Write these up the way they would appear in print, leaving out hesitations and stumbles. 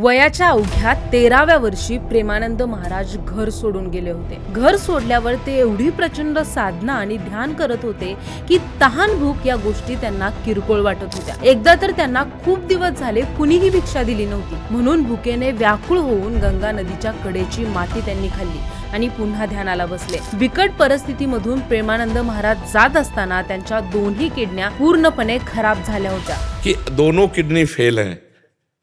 वयाच्या अवघ्या 13व्या वर्षी प्रेमानंद महाराज घर सोडून गेले होते. घर सोडल्यावर ते एवढी प्रचंड साधना आणि ध्यान करत होते की तहान भूक या गोष्टी त्यांना किरकोळ वाटत होत्या. एकदा तर त्यांना खूप दिवस झाले कुणीही भिक्षा दिली नव्हती, म्हणून भुकेने व्याकुळ होऊन गंगा नदीच्या कडेची माती त्यांनी खाल्ली आणि पुन्हा ध्यानाला बसले. बिकट परिस्थितीमधून प्रेमानंद महाराज जात असताना त्यांच्या दोन्ही किडन्या पूर्णपणे खराब झाल्या होत्या. कि दोनों किडनी फेल हैं,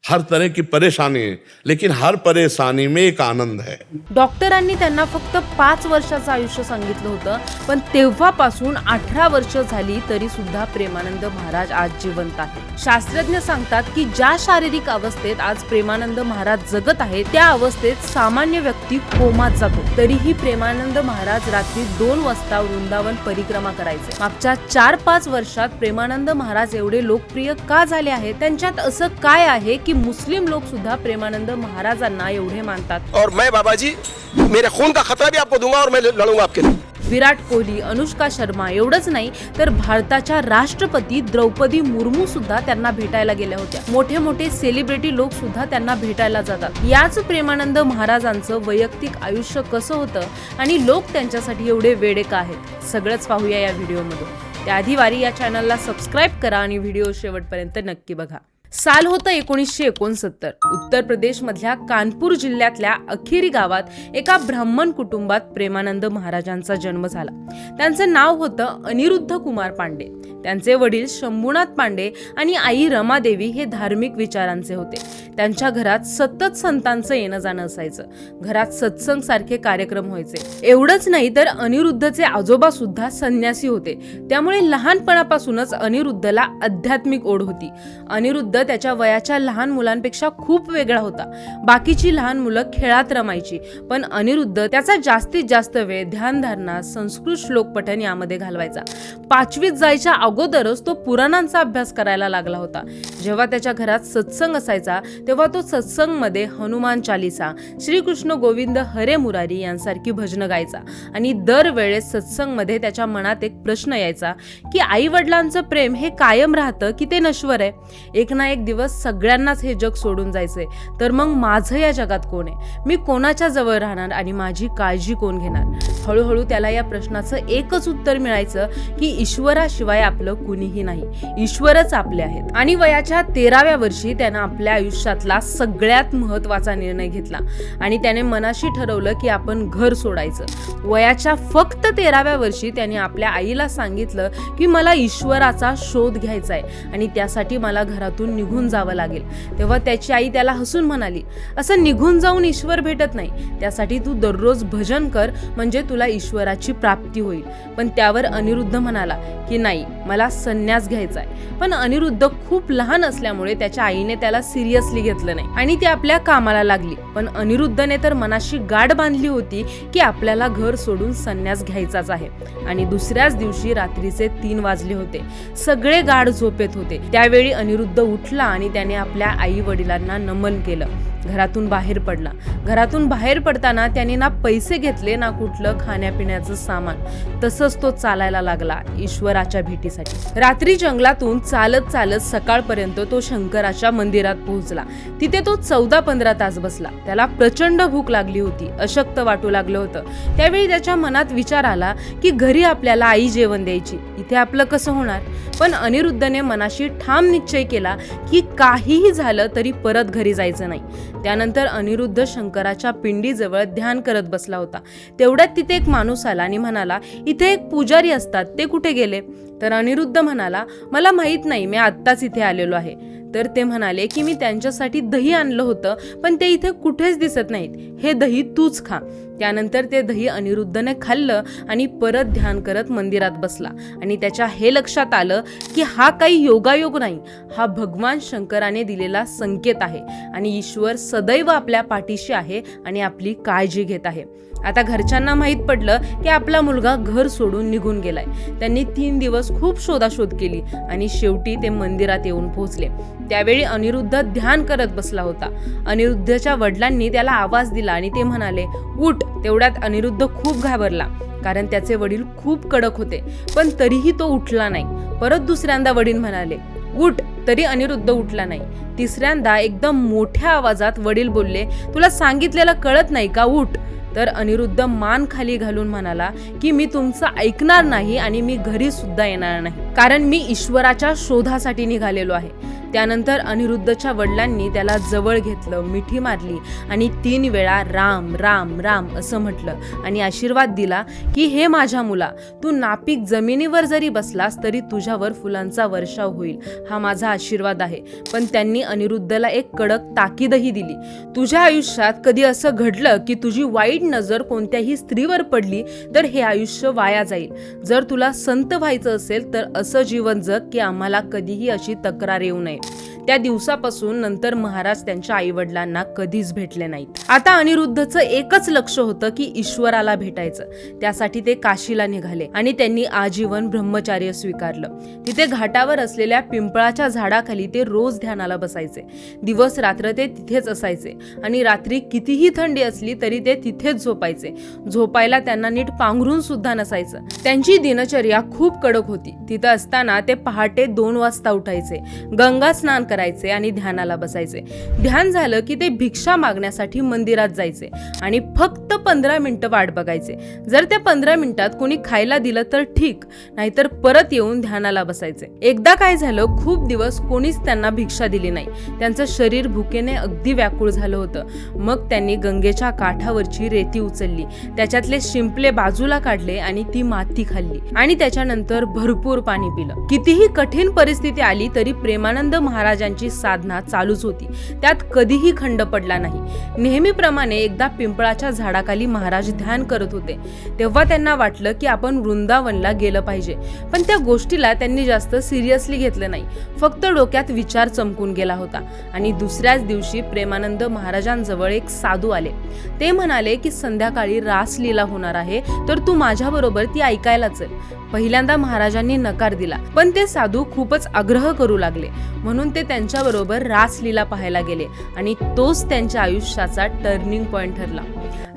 हर तरह की परेशानी है, लेकिन हर परेशानी में एक आनंद है. डॉक्टरांनी त्यांना फक्त 5 वर्षाचं आयुष्य सांगितलं होतं, पण तेव्हापासून 18 वर्ष झाली तरी सुद्धा प्रेमानंद महाराज आज जिवंत आहेत. शास्त्रज्ञ सांगतात की ज्या शारीरिक अवस्थेत आज प्रेमानंद महाराज जगत आहेत त्या अवस्थेत सामान्य व्यक्ती कोमात जातो. तरीही प्रेमानंद महाराज रात्री 2 वाजता वृंदावन परिक्रमा करायचे. मागच्या 4-5 वर्षात प्रेमानंद महाराज एवढे लोकप्रिय का झाले आहेत? त्यांच्यात असं काय आहे की मुस्लिम लोक सुद्धा प्रेमानंद महाराजांना एवढे मानतात? और मैं बाबा जी मेरे खून का खतरा भी आपको दूंगा और मैं लड़ूंगा आपके लिए. विराट कोहली, अनुष्का शर्मा एवढंच नाही तर भारताच्या राष्ट्रपती द्रौपदी मुर्मू सुद्धा त्यांना भेटायला गेल्या होत्या. मोठे मोठे सेलिब्रिटी लोक सुद्धा त्यांना भेटायला जातात. याच प्रेमानंद महाराजांचं वैयक्तिक आयुष्य कसं होतं आणि लोक त्यांच्यासाठी एवढे वेडे का आहेत, सगळंच पाहूया या व्हिडिओमधून. त्याआधी वारी या चॅनलला सबस्क्राईब करा आणि व्हिडिओ शेवटपर्यंत नक्की बघा. साल होतं 1969. उत्तर प्रदेश मधल्या कानपूर जिल्ह्यातल्या अखेरी गावात एका ब्राह्मण कुटुंबात प्रेमानंद महाराजांचा जन्म झाला. त्यांचं नाव होतं अनिरुद्ध कुमार पांडे. त्यांचे वडील शंभूनाथ पांडे आणि आई रमादेवी हे धार्मिक विचारांचे होते. त्यांच्या घरात सतत संतांचं येणं जाणं असायचं. घरात सत्संग सारखे कार्यक्रम व्हायचे. एवढंच नाही तर अनिरुद्धचे आजोबा सुद्धा संन्यासी होते. त्यामुळे लहानपणापासूनच अनिरुद्धला आध्यात्मिक ओढ होती. अनिरुद्ध त्याच्या वयाच्या लहान मुलांपेक्षा खूप वेगळा होता. बाकीची लहान मुलं खेळात रमायची, पण अनिरुद्ध त्याचा जास्तीत जास्त वेळ ध्यानधारणा, संस्कृत श्लोक पठण यामध्ये घालवायचा. 5वीत जायच्या अगोदरच तो पुराणांचा अभ्यास करायला लागला होता. जेव्हा त्याच्या घरात सत्संग असायचा तेव्हा तो सत्संग मध्ये हनुमान चालीसा, श्रीकृष्ण गोविंद हरे मुरारी यांसारखी भजनं गायचा. आणि दरवेळेस सत्संग मध्ये त्याच्या मनात एक प्रश्न यायचा की आई वडिलांचं प्रेम हे कायम राहतं की ते नश्वर आहे? एक ना एक दिवस सगळ्यांनाच हे जग सोडून जायचंय, तर मग माझं या जगात कोण आहे? मी कोणाच्या जवळ राहणार आणि माझी काळजी कोण घेणार? हळूहळू त्याला या प्रश्नाचं एकच उत्तर मिळायचं की ईश्वराशिवाय आपलं कुणीही नाही, ईश्वरच आपले आहेत. आणि वयाच्या 13व्या वर्षी त्यानं आपल्या आयुष्यातला सगळ्यात महत्वाचा निर्णय घेतला आणि त्याने मनाशी ठरवलं की आपण घर सोडायचं. वयाच्या फक्त 13व्या वर्षी त्याने आपल्या आईला सांगितलं की मला ईश्वराचा शोध घ्यायचा आहे आणि त्यासाठी मला घरातून निघून जावं लागेल. तेव्हा त्याची आई त्याला हसून म्हणाली, असं निघून जाऊन ईश्वर भेटत नाही, त्यासाठी तू दररोज भजन कर, म्हणजे तुला ईश्वराची प्राप्ती होईल. पण त्यावर अनिरुद्ध म्हणाला की नाही, मला संन्यास घ्यायचा आहे. पण अनिरुद्ध खूप लहान असल्यामुळे त्याच्या आईने त्याला सिरियसली घेतलं नाही आणि ती आपल्या कामाला लागली. पण अनिरुद्धने तर मनाशी गाठ बांधली होती की आपल्याला घर सोडून संन्यास घ्यायचाच आहे. आणि दुसऱ्याच दिवशी रात्रीचे 3 वाजले होते. सगळे गाढ झोपेत होते. त्यावेळी अनिरुद्ध उठला आणि त्याने आपल्या आई वडिलांना नमन केलं. घरातून बाहेर पडला. घरातून बाहेर पडताना त्याने ना पैसे घेतले ना कुठलं खाण्यापिण्याचं सामान. तसंच तो चालायला लागला ईश्वराच्या भेटीसाठी. रात्री जंगलातून चालत चालत सकाळपर्यंत तो शंकराच्या मंदिरात पोहोचला. तिथे तो 14-15 तास बसला. त्याला प्रचंड भूक लागली होती, अशक्त वाटू लागलं होतं. त्यावेळी त्याच्या मनात विचार आला की घरी आपल्याला आई जेवण द्यायची, इथे आपलं कसं होणार? पण अनिरुद्धने मनाशी ठाम निश्चय केला की काहीही झालं तरी परत घरी जायचं नाही. त्यानंतर अनिरुद्ध शंकराच्या पिंडीजवळ ध्यान करत बसला होता. तेवढ्यात तिथे एक माणूस आला आणि म्हणाला, इथे एक पुजारी असतात, ते कुठे गेले? तर अनिरुद्ध म्हणाला, मला माहित नाही, मी आत्ताच इथे आलेलो आहे. तर ते म्हणाले की मी त्यांच्यासाठी दही आणलं होतं, पण ते इथे कुठेच दिसत नाहीत, हे दही तूच खा. त्यानंतर ते दही अनिरुद्धने खाल्लं आणि परत ध्यान करत मंदिरात बसला. आणि त्याच्या हे लक्षात आलं की हा काही योगायोग नाही, हा भगवान शंकराने दिलेला संकेत आहे आणि ईश्वर सदैव आपल्या पाठीशी आहे आणि आपली काळजी घेत आहे. आता घरच्यांना माहीत पडलं की आपला मुलगा घर सोडून निघून गेलाय. त्यांनी 3 दिवस खूप शोधाशोध केली आणि शेवटी ते मंदिरात येऊन पोहोचले. त्यावेळी अनिरुद्ध ध्यान करत बसला होता. अनिरुद्धच्या वडिलांनी त्याला आवाज दिला आणि ते म्हणाले, उठ. तेवढ्यात अनिरुद्ध खूप घाबरला, कारण त्याचे वडील खूप कडक होते. पण तरीही तो उठला नाही. परत दुसऱ्यांदा वडील म्हणाले, उठ, तरी अनिरुद्ध उठला नाही. तिसऱ्यांदा एकदम मोठ्या आवाजात वडील बोलले, तुला सांगितलेलं कळत नाही का, उठ. तर अनिरुद्ध मान खाली घालून म्हणाला की मी तुमचं ऐकणार नाही आणि मी घरी सुद्धा येणार नाही, कारण मी ईश्वराच्या शोधासाठी निघालेलो आहे. त्यानंतर अनिरुद्धच्या वडिलांनी त्याला जवळ घेतलं, मिठी मारली आणि 3 वेळा राम राम राम असं म्हटलं आणि आशीर्वाद दिला की हे माझ्या मुला, तू नापीक जमिनीवर जरी बसलास तरी तुझ्यावर फुलांचा वर्षाव होईल, हा माझा आशीर्वाद आहे. पण त्यांनी अनिरुद्धला एक कडक ताकीदही दिली, तुझ्या आयुष्यात कधी असं घडलं की तुझी वाईट नजर कोणत्याही स्त्रीवर पडली तर हे आयुष्य वाया जाईल. जर तुला संत व्हायचं असेल तर असं जीवन जग की आम्हाला कधीही अशी तक्रार येऊ नये. त्या दिवसापासून नंतर महाराज त्यांच्या आईवडिलांना कधीच भेटले नाहीत. आता अनिरुद्धचं एकच लक्ष होतं की ईश्वराला भेटायचं. त्यासाठी ते काशीला निघाले आणि त्यांनी आजीवन ब्रह्मचर्य स्वीकारलं. तिथे घाटावर असलेल्या पिंपळाच्या झाडाखाली ते रोज ध्यानाला बसायचे. दिवस रात्र ते तिथेच असायचे आणि रात्री कितीही थंडी असली तरी ते तिथेच झोपायचे. झोपायला त्यांना नीट पांघरून सुद्धा नसायचं. त्यांची दिनचर्या खूप कडक होती. तिथं असताना ते पहाटे 2 वाजता उठायचे, गंगा स्नान करायचे आणि ध्यानाला बसायचे. ध्यान झालं की ते भिक्षा मागण्यासाठी मंदिरात जायचे आणि फक्त 15 मिनिटं वाट बघायचे. जर त्या 15 मिनिटात कोणी खायला दिलं तर ठीक, नाहीतर परत येऊन ध्यानाला बसायचे. एकदा काय झालं, खूप दिवस कोणीच त्यांना भिक्षा दिली नाही. त्यांचं शरीर भुकेने अगदी व्याकुळ झालं होतं. मग त्यांनी गंगेच्या काठावरची रेती उचलली, त्याच्यातले शिंपले बाजूला काढले आणि ती माती खाल्ली आणि त्याच्यानंतर भरपूर पाणी पिलं. कितीही कठीण परिस्थिती आली तरी प्रेमानंद महाराजांची साधना चालूच होती. त्यात कधीही खंड पडला नाही. नेहमीप्रमाणे एकदा पिंपळाच्या झाडाखाली महाराज ध्यान करत होते. तेव्हा त्यांना वाटलं की आपण वृंदावनला गेलं पाहिजे. पण त्या गोष्टीला त्यांनी जास्त सिरियसली घेतलं नाही. फक्त डोक्यात विचार चमकून गेला होता. आणि दुसऱ्याच दिवशी प्रेमानंद महाराजांजवळ एक साधू आले. ते म्हणाले की संध्याकाळी रासलीला होणार आहे, तर तू माझ्याबरोबर ती ऐकायला चल. पहिल्यांदा महाराजांनी नकार दिला, पण ते साधू खूपच आग्रह करू लागले. म्हणून ते त्यांच्याबरोबर रासलीला पाहायला गेले आणि तोच त्यांच्या आयुष्याचा टर्निंग पॉइंट ठरला.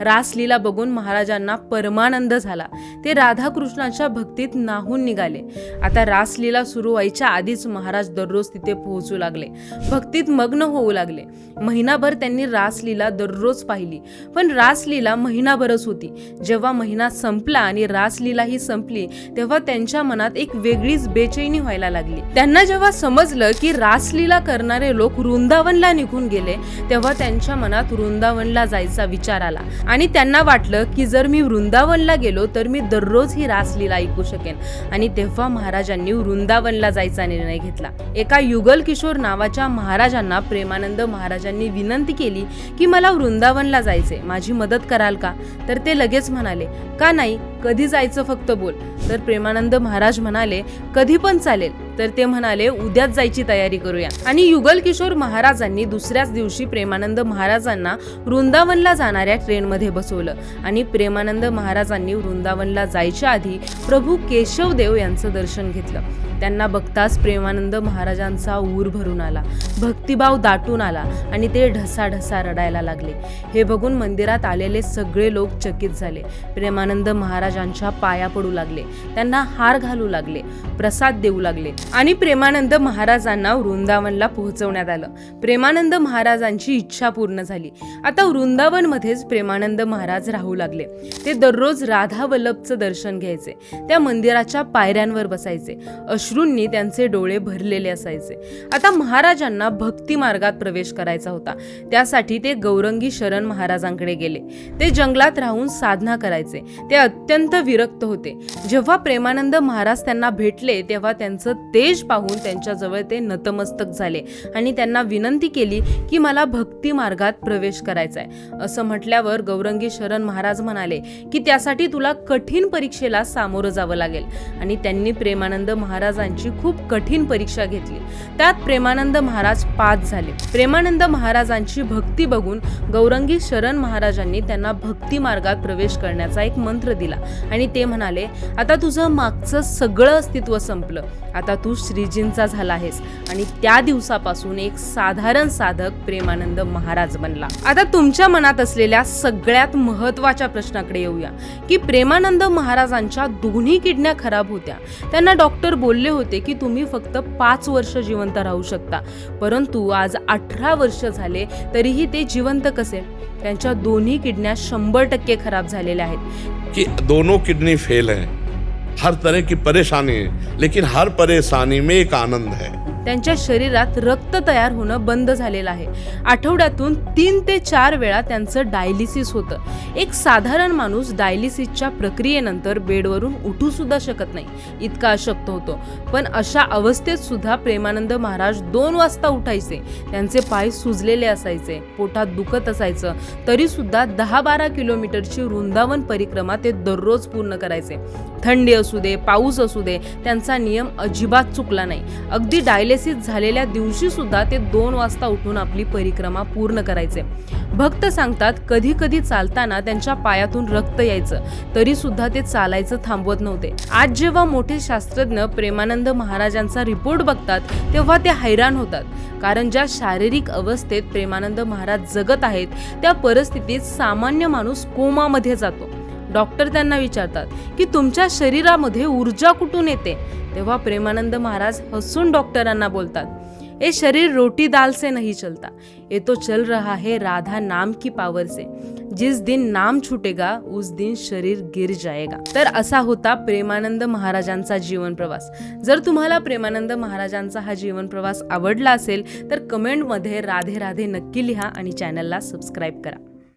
रासलीला बघून महाराजांना परमानंद झाला. ते राधाकृष्णाच्या भक्तीत नाहून निघाले. आता रासलीला सुरू व्हायच्या आधीच महाराज दररोज तिथे पोहोचू लागले, भक्तीत मग्न होऊ लागले. महिनाभर त्यांनी रासलीला दररोज पाहिली. पण रासलीला महिनाभरच होती. जेव्हा महिना संपला आणि रासलीलाही संपली तेव्हा त्यांच्या मनात एक वेगळीच बेचैनी व्हायला लागली. त्यांना जेव्हा समजलं की रासलीला करणारे लोक वृंदावनला निघून गेले तेव्हा त्यांच्या मनात वृंदावनला जायचा विचार आला आणि त्यांना वाटलं की जर मी वृंदावनला गेलो तर मी दररोज ही रासलीला ऐकू शकेन. आणि तेव्हा महाराजांनी वृंदावनला जायचा निर्णय घेतला. एका युगल किशोर नावाच्या महाराजांना प्रेमानंद महाराजांनी विनंती केली की मला वृंदावनला जायचे, माझी मदत कराल का? तर ते लगेच म्हणाले, का नाही, कधी जायचं फक्त बोल. तर प्रेमानंद महाराज म्हणाले, कधी पण चालेल. तर ते म्हणाले, उद्याच जायची तयारी करूया. आणि युगल किशोर महाराजांनी दुसऱ्याच दिवशी प्रेमानंद महाराजांना वृंदावनला जाणाऱ्या ट्रेनमध्ये बसवलं आणि प्रेमानंद महाराजांनी वृंदावनला जायच्या आधी प्रभू केशवदेव यांचं दर्शन घेतलं. त्यांना बघताच प्रेमानंद महाराजांचा ऊर भरून आला, भक्तिभाव दाटून आला आणि ते ढसाढसा रडायला लागले. हे बघून मंदिरात आलेले सगळे लोक चकित झाले. प्रेमानंद महाराजांच्या पाया पडू लागले, त्यांना हार घालू लागले, प्रसाद देऊ लागले आणि प्रेमानंद महाराजांना वृंदावनला पोहोचवण्यात आलं. प्रेमानंद महाराजांची इच्छा पूर्ण झाली. आता वृंदावनमध्येच प्रेमानंद महाराज राहू लागले. ते दररोज राधा वल्लभचं दर्शन घ्यायचे. त्या मंदिराच्या पायऱ्यांवर बसायचे. अश्रूंनी त्यांचे डोळे भरलेले असायचे. आता महाराजांना भक्ती मार्गात प्रवेश करायचा होता. त्यासाठी ते गौरंगी शरण महाराजांकडे गेले. ते जंगलात राहून साधना करायचे. ते अत्यंत विरक्त होते. जेव्हा प्रेमानंद महाराज त्यांना भेटले तेव्हा त्यांचं तेज पाहून त्यांच्याजवळ ते नतमस्तक झाले आणि त्यांना विनंती केली की मला भक्ती मार्गात प्रवेश करायचा आहे. असं म्हटल्यावर गौरंगी शरण महाराज म्हणाले की त्यासाठी तुला कठीण परीक्षेला सामोरं जावं लागेल. आणि त्यांनी प्रेमानंद महाराजांची खूप कठीण परीक्षा घेतली. त्यात प्रेमानंद महाराज पास झाले. प्रेमानंद महाराजांची भक्ती बघून गौरंगी शरण महाराजांनी त्यांना भक्ती मार्गात प्रवेश करण्याचा एक मंत्र दिला आणि ते म्हणाले, आता तुझं मागचं सगळं अस्तित्व संपलं. आता तू श्रीजींचा झाला आहेस आणि त्या दिवसापासून एक साधारण साधक प्रेमानंद महाराज बनला. आता तुमच्या मनात असलेल्या सगळ्यात महत्त्वाच्या प्रश्नाकडे येऊया की प्रेमानंद महाराजांच्या दोन्ही किडन्या खराब होत्या. त्यांना डॉक्टर बोलले होते की तुम्ही फक्त 5 वर्ष जिवंत राहू शकता, परंतु आज 18 वर्ष झाले तरीही ते जिवंत कसे? त्यांच्या दोन्ही किडन्या 100% खराब झालेल्या आहेत. कि दोनों किडनी फेल हैं, हर तरह की परेशानी है, लेकिन हर परेशानी में एक आनंद है. त्यांच्या शरीरात रक्त तयार होणं बंद झालेलं आहे. आठवड्यातून 3 ते 4 वेळा त्यांचं डायलिसिस होतं. एक साधारण माणूस डायलिसिसच्या प्रक्रियेनंतर बेडवरून उठू सुद्धा शकत नाही, इतका अशक्त होतो. पण अशा अवस्थेत सुद्धा प्रेमानंद महाराज 2 वाजता उठायचे. त्यांचे पाय सुजलेले असायचे, पोटात दुखत असायचं, तरी सुद्धा 10-12 किलोमीटरची वृंदावन परिक्रमा ते दररोज पूर्ण करायचे. थंडी असू दे, पाऊस असू दे, त्यांचा नियम अजिबात चुकला नाही. अगदी डायलिसिस झालेल्या दिवशी सुद्धा ते 2 वाजता उठून आपली परिक्रमा पूर्ण करायचे. भक्त सांगतात कधी कधी चालताना त्यांच्या पायातून रक्त यायचं, तरी सुद्धा ते चालायचं थांबवत नव्हते. आज जेव्हा मोठे शास्त्रज्ञ प्रेमानंद महाराजांचा रिपोर्ट बघतात तेव्हा ते हैराण होतात, कारण ज्या शारीरिक अवस्थेत प्रेमानंद महाराज जगत आहेत त्या परिस्थितीत सामान्य माणूस कोमामध्ये जातो. डॉक्टर त्यांना विचारतात की तुमच्या शरीरामध्ये ऊर्जा कुठून येते? तेव्हा प्रेमानंद महाराज हसून डॉक्टरांना बोलतात, ये शरीर रोटी दाल से नहीं चलता, ये तो चल रहा है राधा नाम की पावर से. जिस दिन नाम छूटेगा उस दिन शरीर गिर जाएगा. तर असा होता प्रेमानंद महाराजांचा जीवन प्रवास. जर तुम्हाला प्रेमानंद महाराजांचा हा जीवन प्रवास आवडला असेल तर कमेंटमध्ये राधे राधे नक्की लिहा आणि चॅनलला सबस्क्राईब करा.